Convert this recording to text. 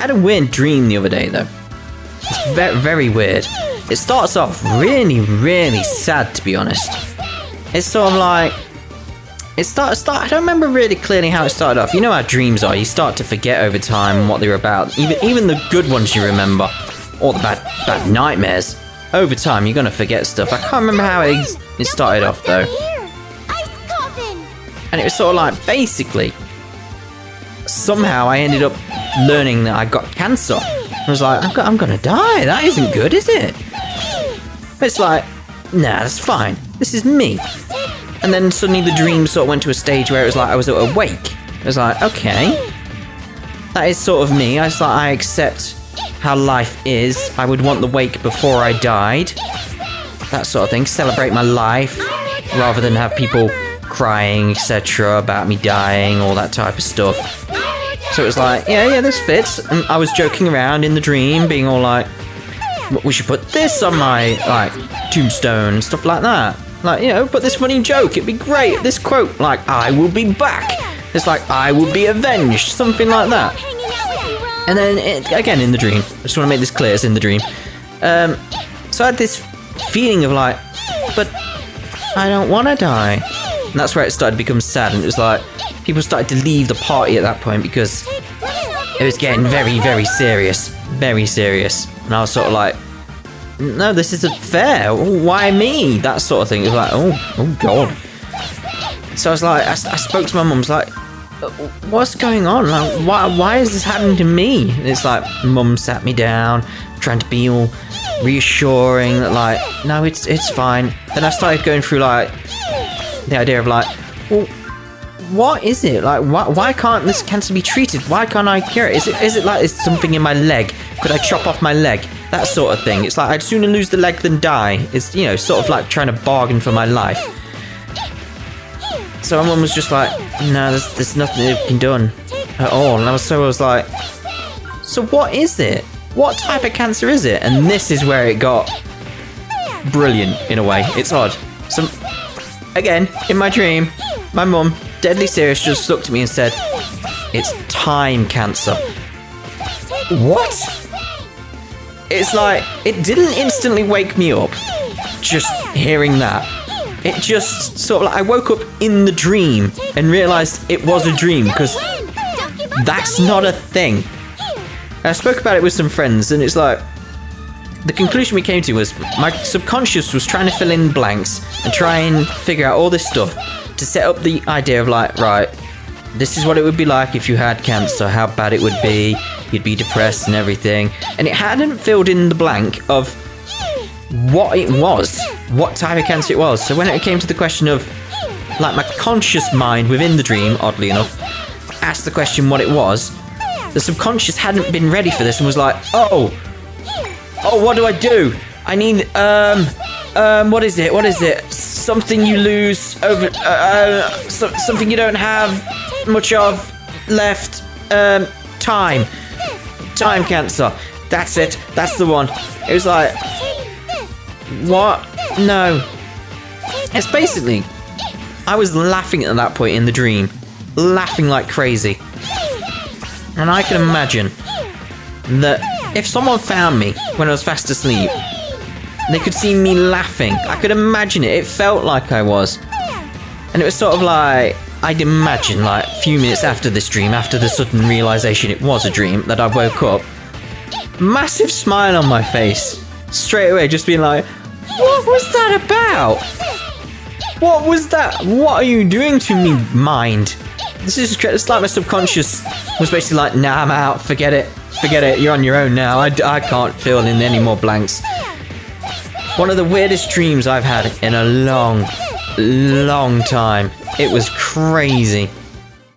had a weird dream the other day though. It's very, very weird. It starts off really, really sad, to be honest. It's sort of like... I don't remember really clearly how it started off. You know how dreams are. You start to forget over time what they were about. Even the good ones you remember. Or the bad nightmares. Over time, you're going to forget stuff. I can't remember how it started off, though. And it was sort of like, basically... Somehow I ended up learning that I got cancer. I was like, I'm gonna die. That isn't good, is it? It's like, nah, that's fine. This is me. And then suddenly the dream sort of went to a stage where it was like I was awake. I was like, okay. That is sort of me. I was like, I accept how life is. I would want the wake before I died. That sort of thing. Celebrate my life. Rather than have people crying, etc. about me dying, all that type of stuff. So it was like, yeah, this fits. And I was joking around in the dream, being all like, we should put this on my, like, tombstone and stuff like that. Like, you know, put this funny joke, it'd be great. This quote, like, I will be back. It's like, I will be avenged, something like that. And then, again, in the dream. I just want to make this clear, it's in the dream. So I had this feeling of like, but I don't want to die. And that's where it started to become sad, and it was like, people started to leave the party at that point because it was getting very, very serious. Very serious. And I was sort of like, no, this isn't fair. Why me? That sort of thing. It was like, oh God. So I was like, I spoke to my mum, I was like, what's going on? Like, why is this happening to me? And it's like, mum sat me down, trying to be all reassuring that like, no, it's fine. Then I started going through like, the idea of like, well, what is it? Like, why can't this cancer be treated? Why can't I cure it? Is it like it's something in my leg? Could I chop off my leg? That sort of thing. It's like, I'd sooner lose the leg than die. It's, you know, sort of like trying to bargain for my life. So my mum was just like, no, there's nothing that can be done at all. And I was like, so what is it? What type of cancer is it? And this is where it got brilliant in a way. It's odd. So, again, in my dream, my mum, deadly serious, just looked at me and said, it's time cancer. What? It's like, it didn't instantly wake me up, just hearing that. It just sort of like, I woke up in the dream and realised it was a dream, because that's not a thing. I spoke about it with some friends, and it's like, the conclusion we came to was my subconscious was trying to fill in blanks and try and figure out all this stuff to set up the idea of like, right, this is what it would be like if you had cancer, how bad it would be, you'd be depressed and everything. And it hadn't filled in the blank of what it was, what type of cancer it was. So when it came to the question of, like, my conscious mind within the dream, oddly enough, asked the question what it was, the subconscious hadn't been ready for this and was like, oh, what do I do? I need, what is it? Something you lose over, something you don't have much of left, time cancer. That's it. That's the one. It was like, what? No. It's basically, I was laughing at that point in the dream. Laughing like crazy. And I can imagine that if someone found me when I was fast asleep, they could see me laughing. I could imagine it. It felt like I was. And it was sort of like, I'd imagine like a few minutes after this dream, after the sudden realization it was a dream, that I woke up, massive smile on my face. Straight away, just being like, what was that about? What was that? What are you doing to me, mind? It's like my subconscious was basically like, nah, I'm out, forget it, you're on your own now, I can't fill in any more blanks. One of the weirdest dreams I've had in a long time. It was crazy.